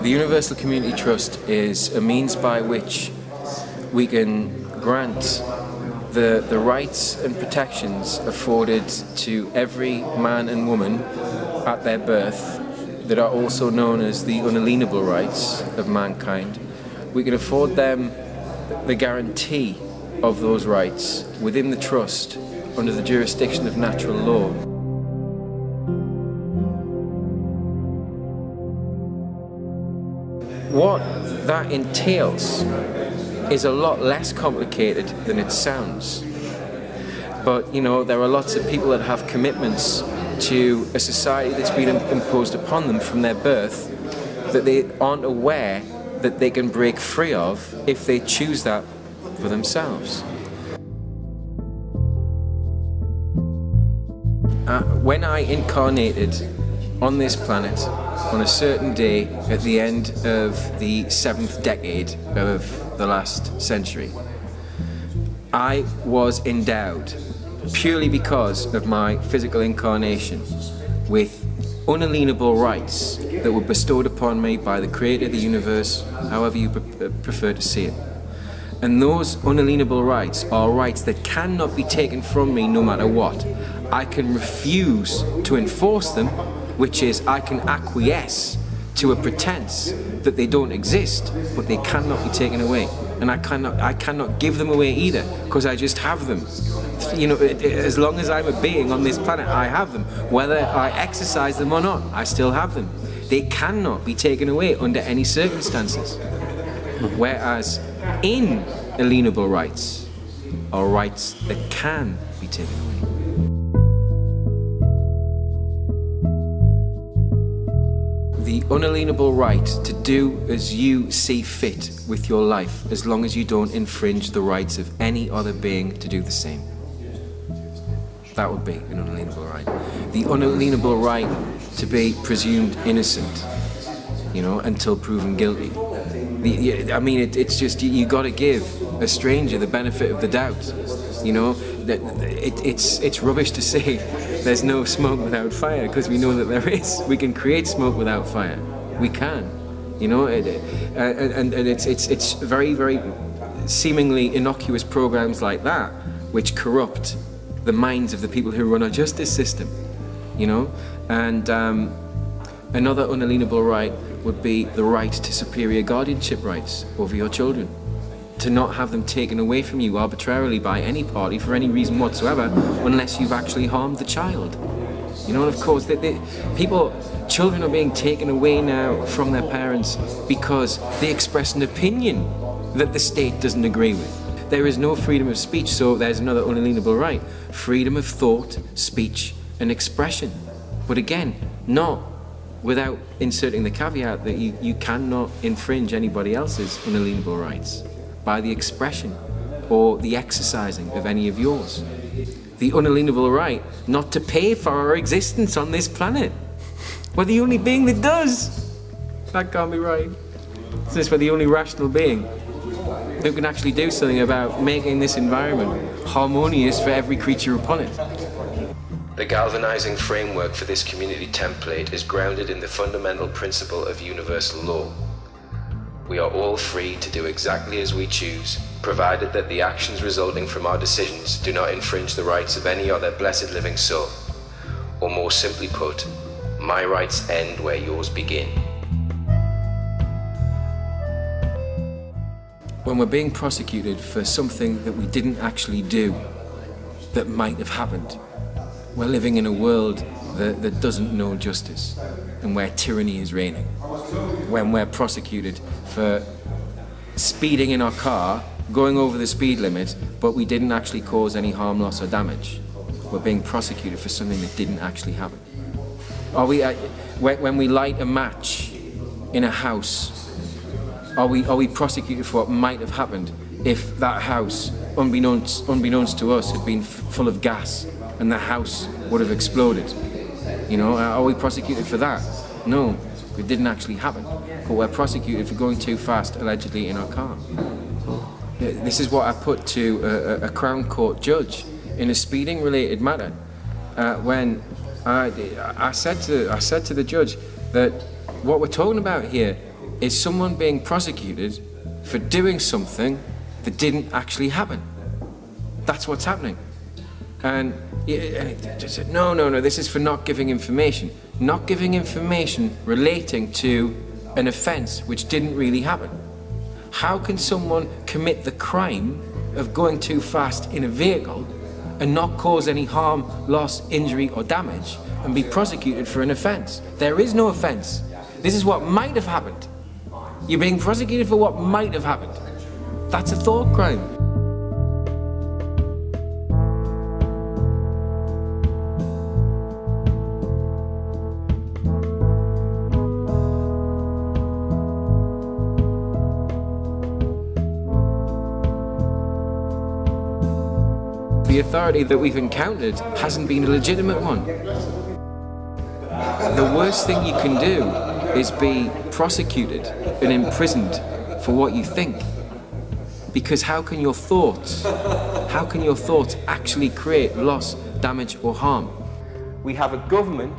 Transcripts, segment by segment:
The Universal Community Trust is a means by which we can grant the rights and protections afforded to every man and woman at their birth that are also known as the unalienable rights of mankind. We can afford them the guarantee of those rights within the trust under the jurisdiction of natural law. What that entails is a lot less complicated than it sounds. But, you know, there are lots of people that have commitments to a society that's been imposed upon them from their birth that they aren't aware that they can break free of if they choose that for themselves. When I incarnated on this planet on a certain day at the end of the 7th decade of the last century, I was endowed, purely because of my physical incarnation, with unalienable rights that were bestowed upon me by the Creator of the universe, however you prefer to see it. And those unalienable rights are rights that cannot be taken from me no matter what. I can refuse to enforce them, which is I can acquiesce to a pretense that they don't exist, but they cannot be taken away. And I cannot give them away either, because I just have them. You know, as long as I'm a being on this planet, I have them. Whether I exercise them or not, I still have them. They cannot be taken away under any circumstances. Whereas inalienable rights are rights that can be taken away. The unalienable right to do as you see fit with your life, as long as you don't infringe the rights of any other being to do the same. That would be an unalienable right. The unalienable right to be presumed innocent, you know, until proven guilty. I mean, it's just, you got to give a stranger the benefit of the doubt, you know. It's rubbish to say there's no smoke without fire, because we know that there is. We can create smoke without fire. We can, you know. And it's very, very seemingly innocuous programs like that which corrupt the minds of the people who run our justice system, you know. And another unalienable right would be the right to superior guardianship rights over your children. To not have them taken away from you arbitrarily by any party for any reason whatsoever, unless you've actually harmed the child. You know, and of course, children are being taken away now from their parents because they express an opinion that the state doesn't agree with. There is no freedom of speech, so there's another unalienable right. Freedom of thought, speech, and expression. But again, not without inserting the caveat that you cannot infringe anybody else's unalienable rights by the expression or the exercising of any of yours. The unalienable right not to pay for our existence on this planet. We're the only being that does. That can't be right. Since we're the only rational being who can actually do something about making this environment harmonious for every creature upon it. The galvanizing framework for this community template is grounded in the fundamental principle of universal law. We are all free to do exactly as we choose, provided that the actions resulting from our decisions do not infringe the rights of any other blessed living soul. Or more simply put, my rights end where yours begin. When we're being prosecuted for something that we didn't actually do, that might have happened, we're living in a world that doesn't know justice and where tyranny is reigning. When we're prosecuted for speeding in our car, going over the speed limit, but we didn't actually cause any harm, loss or damage, we're being prosecuted for something that didn't actually happen. Are we, when we light a match in a house, are we prosecuted for what might have happened if that house, unbeknownst to us, had been full of gas and the house would have exploded? You know, are we prosecuted for that? No, it didn't actually happen. But we're prosecuted for going too fast, allegedly, in our car. This is what I put to a Crown Court judge in a speeding-related matter. When I said to the judge that what we're talking about here is someone being prosecuted for doing something that didn't actually happen. That's what's happening. And it just said, no, this is for not giving information. Not giving information relating to an offence which didn't really happen. How can someone commit the crime of going too fast in a vehicle and not cause any harm, loss, injury or damage and be prosecuted for an offence? There is no offence. This is what might have happened. You're being prosecuted for what might have happened. That's a thought crime. The authority that we've encountered hasn't been a legitimate one. The worst thing you can do is be prosecuted and imprisoned for what you think. Because how can your thoughts actually create loss, damage or harm? We have a government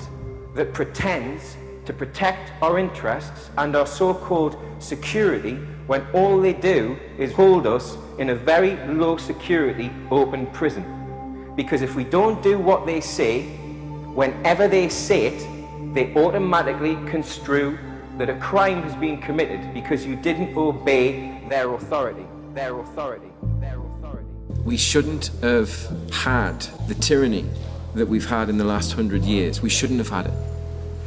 that pretends to protect our interests and our so-called security when all they do is hold us in a very low security open prison. Because if we don't do what they say, whenever they say it, they automatically construe that a crime has been committed because you didn't obey their authority. We shouldn't have had the tyranny that we've had in the last 100 years. We shouldn't have had it.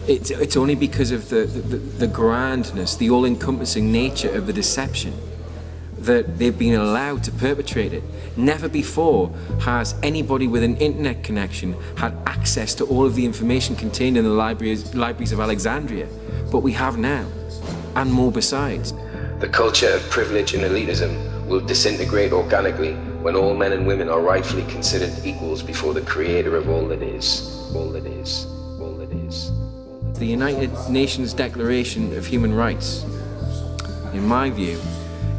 It's only because of the grandness, the all-encompassing nature of the deception that they've been allowed to perpetrate it. Never before has anybody with an internet connection had access to all of the information contained in the libraries of Alexandria, but we have now, and more besides. The culture of privilege and elitism will disintegrate organically when all men and women are rightfully considered equals before the creator of all that is, all that is, all that is. The United Nations Declaration of Human Rights, in my view,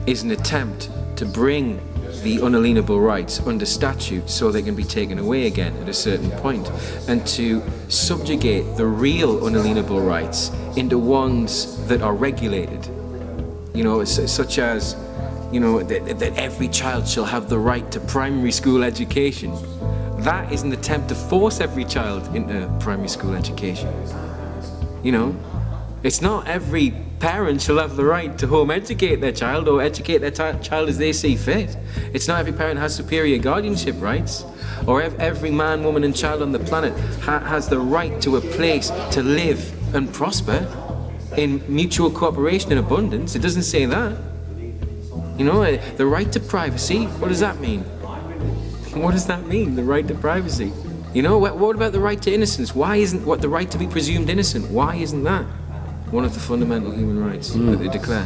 is an attempt to bring the unalienable rights under statute so they can be taken away again at a certain point, and to subjugate the real unalienable rights into ones that are regulated. You know, such as, you know, that every child shall have the right to primary school education. That is an attempt to force every child into primary school education. You know, it's not every parent shall have the right to home educate their child or educate their child as they see fit. It's not every parent has superior guardianship rights, or every man, woman and child on the planet has the right to a place to live and prosper in mutual cooperation and abundance. It doesn't say that. You know, the right to privacy, what does that mean? What does that mean, the right to privacy? You know, what about the right to innocence? Why isn't the right to be presumed innocent? Why isn't that one of the fundamental human rights that they declare?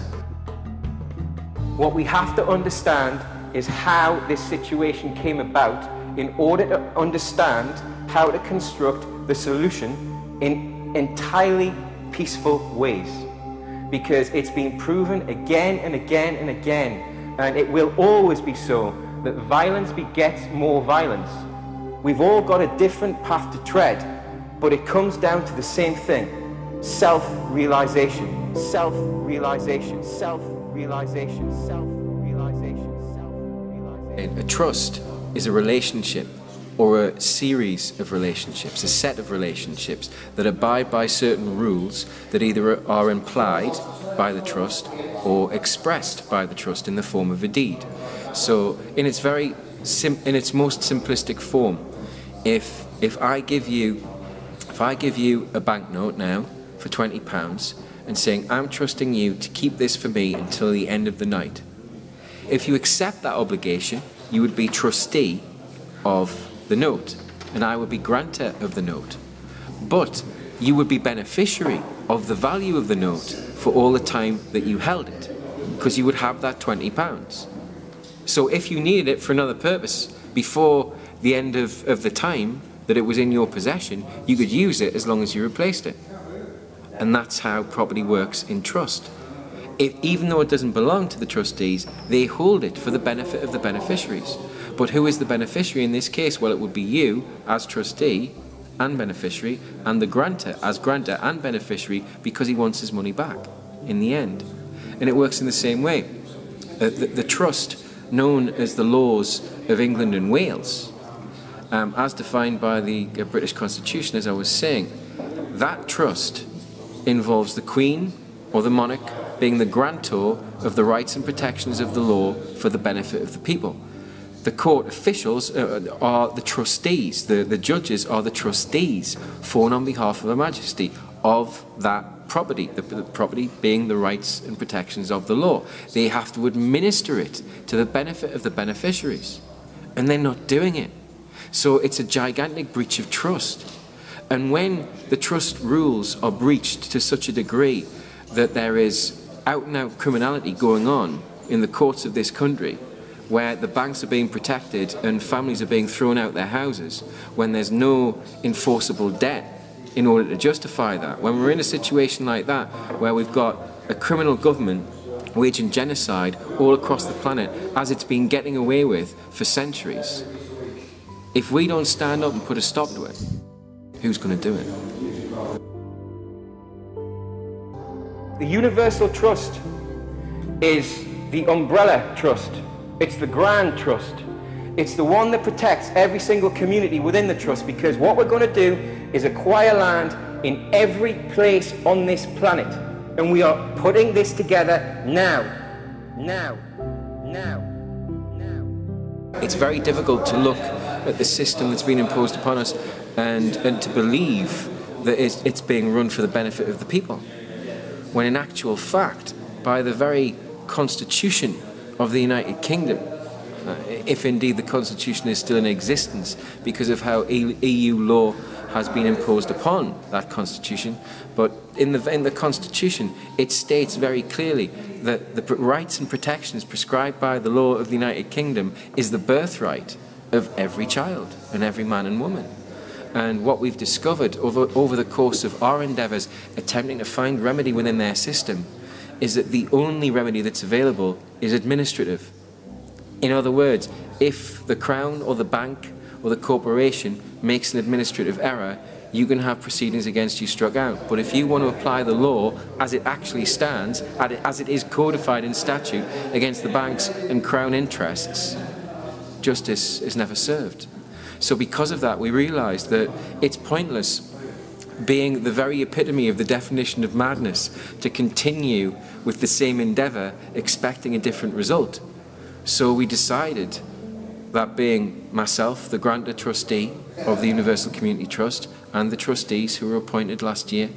What we have to understand is how this situation came about in order to understand how to construct the solution in entirely peaceful ways. Because it's been proven again and again and again, and it will always be so, that violence begets more violence. We've all got a different path to tread, but it comes down to the same thing: self-realization, self-realization, self-realization, self-realization, self-realization. A trust is a relationship, or a series of relationships, a set of relationships that abide by certain rules that either are implied by the trust or expressed by the trust in the form of a deed. So in its most simplistic form, if I give you a banknote now for £20 and saying, I'm trusting you to keep this for me until the end of the night, if you accept that obligation, you would be trustee of the note, and I would be grantor of the note. But you would be beneficiary of the value of the note for all the time that you held it, because you would have that £20. So if you needed it for another purpose before the end of the time that it was in your possession, you could use it as long as you replaced it. And that's how property works in trust. Even though it doesn't belong to the trustees, they hold it for the benefit of the beneficiaries. But who is the beneficiary in this case? Well, it would be you as trustee and beneficiary, and the grantor as grantor and beneficiary, because he wants his money back in the end. And it works in the same way. The trust known as the laws of England and Wales, as defined by the British Constitution, as I was saying, that trust involves the Queen or the monarch being the grantor of the rights and protections of the law for the benefit of the people. The court officials are the trustees, the judges are the trustees for and on behalf of Her Majesty of that property, the property being the rights and protections of the law. They have to administer it to the benefit of the beneficiaries, and they're not doing it. So it's a gigantic breach of trust. And when the trust rules are breached to such a degree that there is out-and-out criminality going on in the courts of this country, where the banks are being protected and families are being thrown out their houses, when there's no enforceable debt in order to justify that, when we're in a situation like that, where we've got a criminal government waging genocide all across the planet, as it's been getting away with for centuries, if we don't stand up and put a stop to it, who's going to do it? The Universal Trust is the umbrella trust. It's the grand trust. It's the one that protects every single community within the trust, because what we're going to do is acquire land in every place on this planet. And we are putting this together now. Now. Now. Now. It's very difficult to look at the system that's been imposed upon us and to believe that it's being run for the benefit of the people, when in actual fact, by the very Constitution of the United Kingdom, if indeed the Constitution is still in existence because of how EU law has been imposed upon that Constitution, but in the Constitution it states very clearly that the rights and protections prescribed by the law of the United Kingdom is the birthright of every child and every man and woman. And what we've discovered over the course of our endeavours attempting to find remedy within their system is that the only remedy that's available is administrative. In other words, if the Crown or the bank or the corporation makes an administrative error, you can have proceedings against you struck out. But if you want to apply the law as it actually stands, as it is codified in statute against the banks and Crown interests, justice is never served. So because of that, we realised that it's pointless, being the very epitome of the definition of madness, to continue with the same endeavour expecting a different result. So we decided that, being myself, the grantor trustee of the Universal Community Trust, and the trustees who were appointed last year,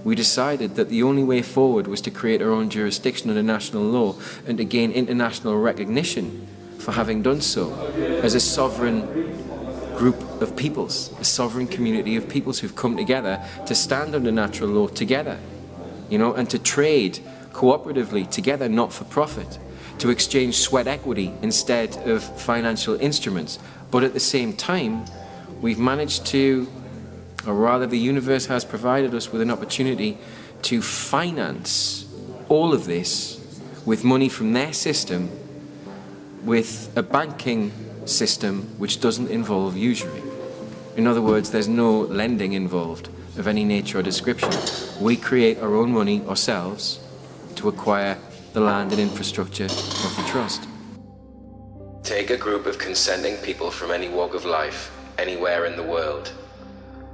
we decided that the only way forward was to create our own jurisdiction under national law and to gain international recognition for having done so as a sovereign group of peoples, a sovereign community of peoples who've come together to stand under natural law together, you know, and to trade cooperatively together, not for profit, to exchange sweat equity instead of financial instruments. But at the same time, we've managed to, or rather the universe has provided us with an opportunity to finance all of this with money from their system, with a banking system which doesn't involve usury. In other words, there's no lending involved of any nature or description. We create our own money ourselves to acquire the land and infrastructure of the trust. Take a group of consenting people from any walk of life, anywhere in the world.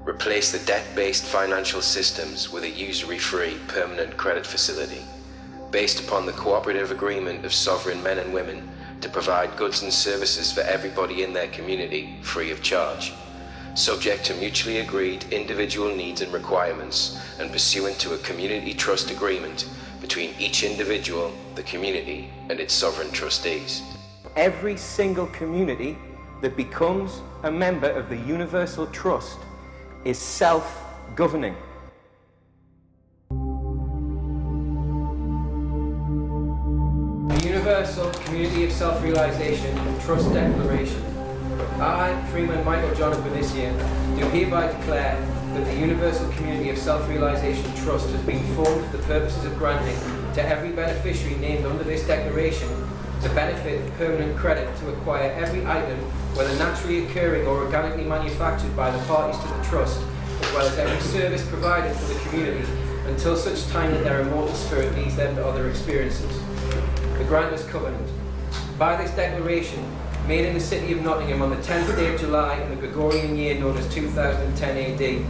Replace the debt-based financial systems with a usury-free permanent credit facility, based upon the cooperative agreement of sovereign men and women to provide goods and services for everybody in their community free of charge, subject to mutually agreed individual needs and requirements, and pursuant to a community trust agreement between each individual, the community, and its sovereign trustees. Every single community that becomes a member of the Universal Trust is self-governing. The Universal Community of Self-Realization Trust Declaration. I, Freeman Michael Jonathan, this year, do hereby declare that the Universal Community of Self-Realization Trust has been formed for the purposes of granting to every beneficiary named under this declaration the benefit of permanent credit to acquire every item, whether naturally occurring or organically manufactured by the parties to the trust, as well as every service provided for the community until such time that their immortal spirit leads them to other experiences. The Grantless Covenant. By this declaration, made in the city of Nottingham on the 10th day of July in the Gregorian year known as 2010 AD,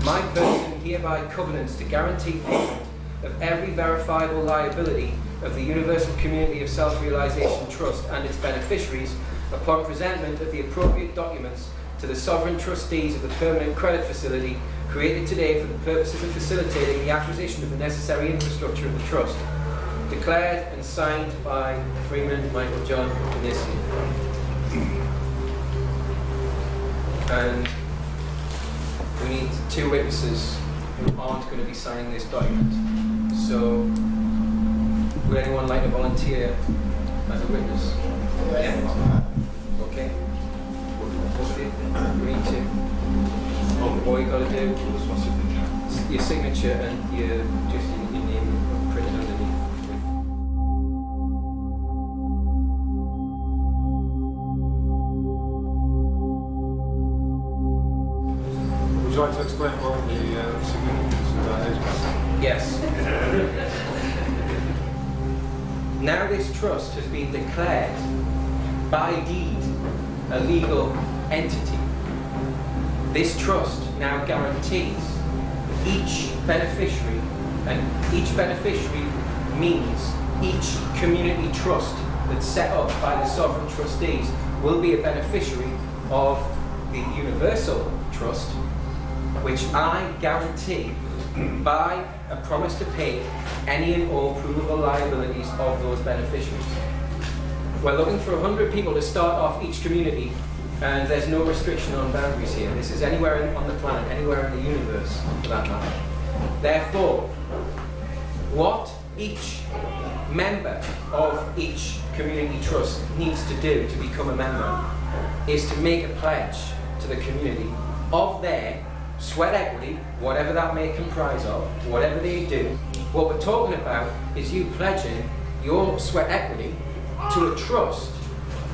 my person hereby covenants to guarantee payment of every verifiable liability of the Universal Community of Self-Realization Trust and its beneficiaries upon presentment of the appropriate documents to the sovereign trustees of the Permanent Credit Facility created today for the purposes of facilitating the acquisition of the necessary infrastructure of the Trust. Declared and signed by Freeman Michael John Inisi. And we need 2 witnesses who aren't going to be signing this document. So, would anyone like to volunteer as a witness? Yeah. Okay. We need to. All you got to do is your signature and your name printed underneath. Would you like to explain what the significance of that is? Yes. Now this trust has been declared by deed a legal entity. This trust now guarantees each beneficiary, and each beneficiary means each community trust that's set up by the sovereign trustees will be a beneficiary of the Universal Trust, which I guarantee by a promise to pay any and all provable liabilities of those beneficiaries. We're looking for 100 people to start off each community, and there's no restriction on boundaries here. This is anywhere on the planet, anywhere in the universe for that matter. Therefore, what each member of each community trust needs to do to become a member is to make a pledge to the community of their sweat equity, whatever that may comprise of, whatever they do. What we're talking about is you pledging your sweat equity to a trust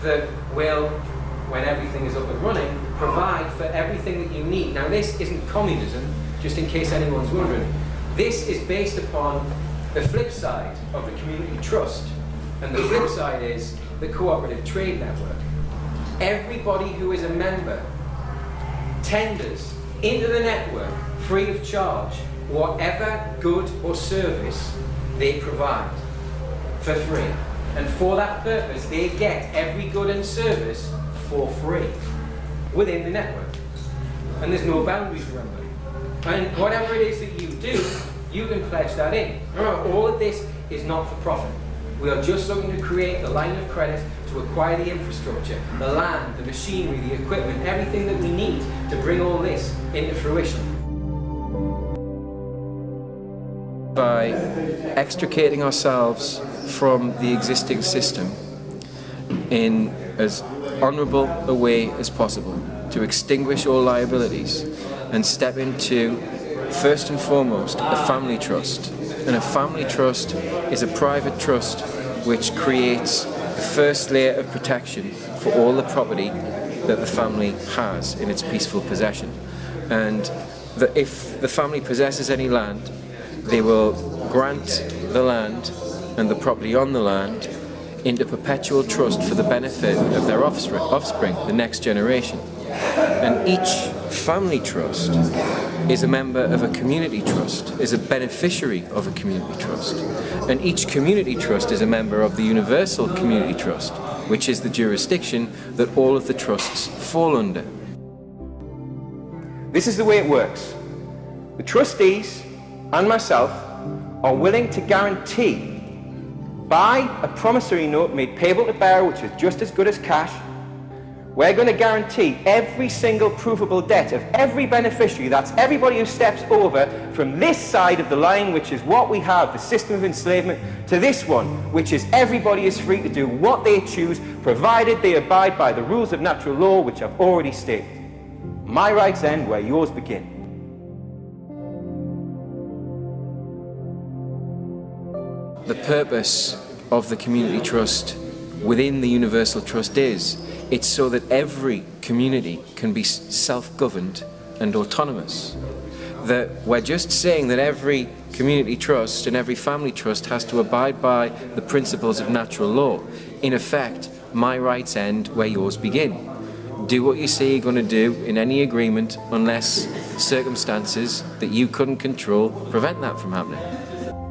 that will, when everything is up and running, provide for everything that you need. Now this isn't communism, just in case anyone's wondering. This is based upon the flip side of the community trust. And the flip side is the cooperative trade network. Everybody who is a member tenders into the network free of charge whatever good or service they provide for free. And for that purpose, they get every good and service for free within the network. And there's no boundaries, remember. And whatever it is that you do, you can pledge that in. Remember, all of this is not for profit. We are just looking to create the line of credit to acquire the infrastructure, the land, the machinery, the equipment, everything that we need to bring all this into fruition. By extricating ourselves from the existing system in as honourable a way as possible, to extinguish all liabilities and step into, first and foremost, a family trust. And a family trust is a private trust which creates the first layer of protection for all the property that the family has in its peaceful possession. And that if the family possesses any land, they will grant the land and the property on the land into perpetual trust for the benefit of their offspring, the next generation. And each family trust is a member of a community trust, is a beneficiary of a community trust. And each community trust is a member of the Universal Community Trust, which is the jurisdiction that all of the trusts fall under. This is the way it works. The trustees and myself are willing to guarantee by a promissory note made payable to bearer, which is just as good as cash, we're going to guarantee every single provable debt of every beneficiary, that's everybody who steps over from this side of the line, which is what we have, the system of enslavement, to this one, which is everybody is free to do what they choose, provided they abide by the rules of natural law, which I've already stated. My rights end where yours begin. The purpose of the community trust within the Universal Trust is it's so that every community can be self-governed and autonomous. that we're just saying that every community trust and every family trust has to abide by the principles of natural law. In effect, my rights end where yours begin. Do what you say you're going to do in any agreement unless circumstances that you couldn't control prevent that from happening.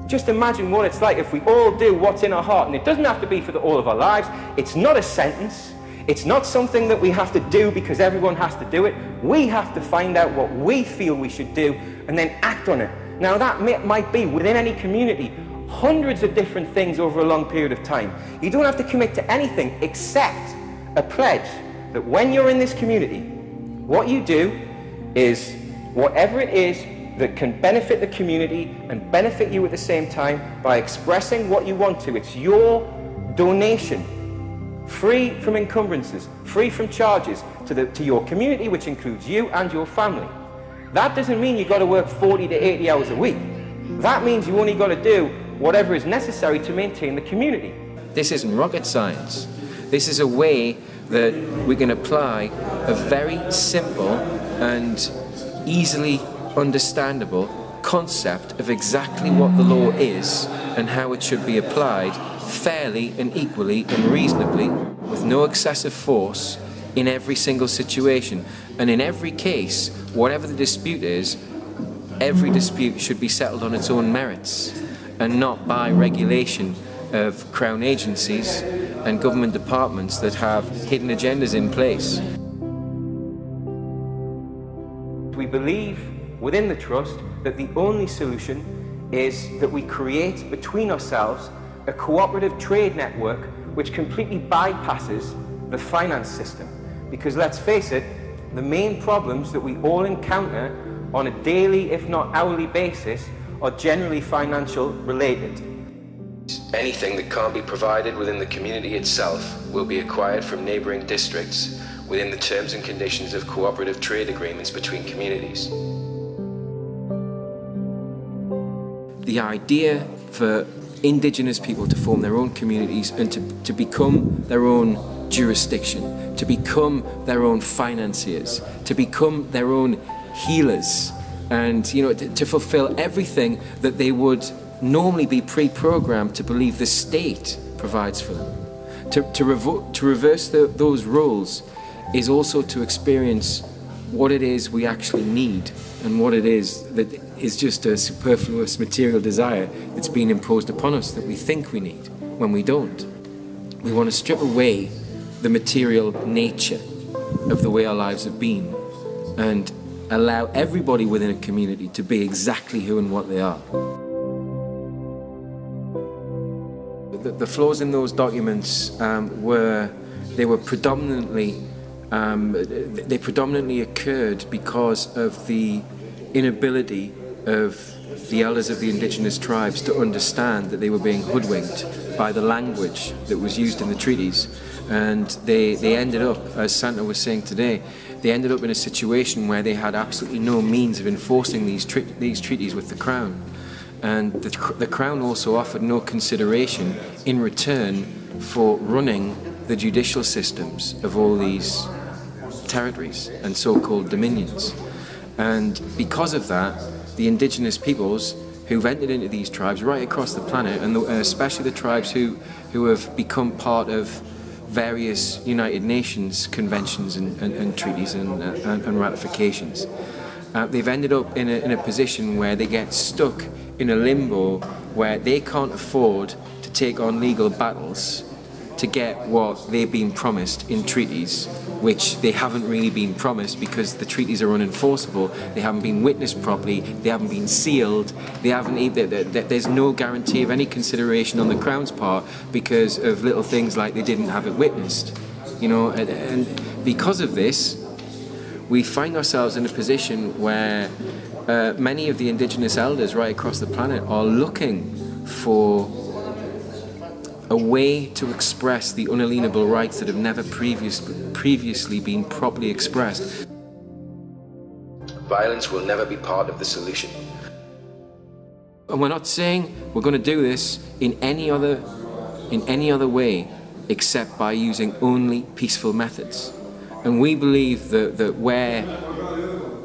Just imagine what it's like if we all do what's in our heart, and it doesn't have to be for all of our lives. It's not a sentence. It's not something that we have to do because everyone has to do it. We have to find out what we feel we should do and then act on it. Now that might be within any community, hundreds of different things over a long period of time. You don't have to commit to anything except a pledge that when you're in this community, what you do is whatever it is that can benefit the community and benefit you at the same time by expressing what you want to. It's your donation, free from encumbrances, free from charges to your community, which includes you and your family. That doesn't mean you've got to work 40 to 80 hours a week. That means you only got to do whatever is necessary to maintain the community. This isn't rocket science. This is a way that we can apply a very simple and easily understandable concept of exactly what the law is and how it should be applied fairly and equally and reasonably with no excessive force in every single situation. And in every case, whatever the dispute is, every dispute should be settled on its own merits and not by regulation of Crown agencies and government departments that have hidden agendas in place. We believe within the Trust that the only solution is that we create between ourselves a cooperative trade network which completely bypasses the finance system. Because let's face it, the main problems that we all encounter on a daily, if not hourly basis, are generally financial related. Anything that can't be provided within the community itself will be acquired from neighbouring districts within the terms and conditions of cooperative trade agreements between communities. The idea for Indigenous people to form their own communities and to become their own jurisdiction, to become their own financiers, to become their own healers, and to fulfill everything that they would normally be pre-programmed to believe the state provides for them. To reverse those roles is also to experience what it is we actually need and what it is that is just a superfluous material desire that's been imposed upon us that we think we need when we don't. We want to strip away the material nature of the way our lives have been and allow everybody within a community to be exactly who and what they are. The flaws in those documents were predominantly occurred because of the inability of the elders of the indigenous tribes to understand that they were being hoodwinked by the language that was used in the treaties. And they ended up, as Santa was saying today, they ended up in a situation where they had absolutely no means of enforcing these treaties with the Crown. And the Crown also offered no consideration in return for running the judicial systems of all these territories and so-called dominions. And because of that, the indigenous peoples who've entered into these tribes right across the planet, and especially the tribes who have become part of various United Nations conventions and treaties and ratifications, they've ended up in a position where they get stuck in a limbo where they can't afford to take on legal battles to get what they've been promised in treaties, which they haven't really been promised because the treaties are unenforceable, they haven't been witnessed properly, they haven't been sealed, there's no guarantee of any consideration on the Crown's part because of little things like they didn't have it witnessed. And because of this, we find ourselves in a position where many of the indigenous elders right across the planet are looking for a way to express the unalienable rights that have never previously been properly expressed. Violence will never be part of the solution. And we're not saying we're going to do this in any other way except by using only peaceful methods. And we believe that where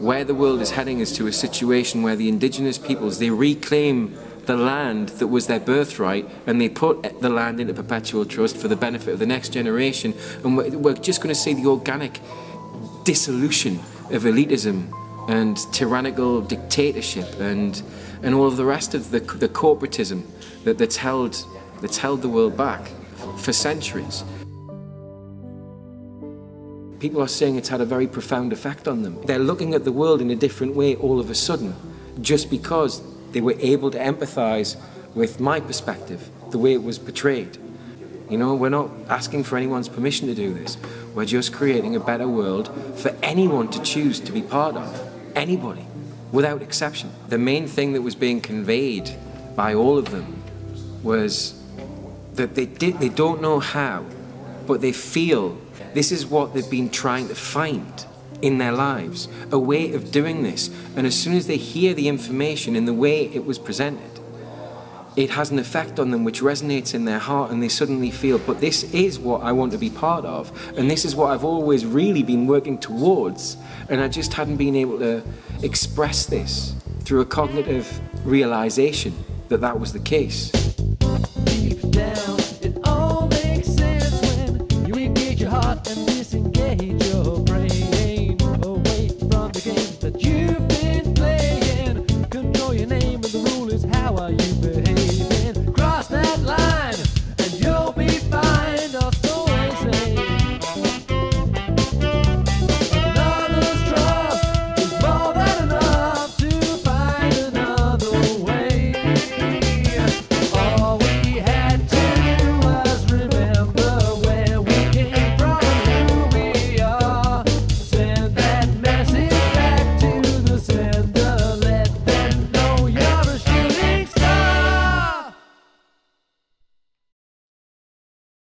where the world is heading is to a situation where the indigenous peoples, they reclaim the land that was their birthright, and they put the land into perpetual trust for the benefit of the next generation. And we're just going to see the organic dissolution of elitism and tyrannical dictatorship and all of the rest of the corporatism that's held the world back for centuries. People are saying it's had a very profound effect on them. They're looking at the world in a different way all of a sudden, just because they were able to empathize with my perspective, the way it was portrayed. You know, we're not asking for anyone's permission to do this. We're just creating a better world for anyone to choose to be part of. Anybody, without exception. The main thing that was being conveyed by all of them was that they don't know how, but they feel this is what they've been trying to find in their lives, a way of doing this. And as soon as they hear the information in the way it was presented, it has an effect on them which resonates in their heart, and they suddenly feel, but this is what I want to be part of, and this is what I've always really been working towards, and I just hadn't been able to express this through a cognitive realization that that was the case.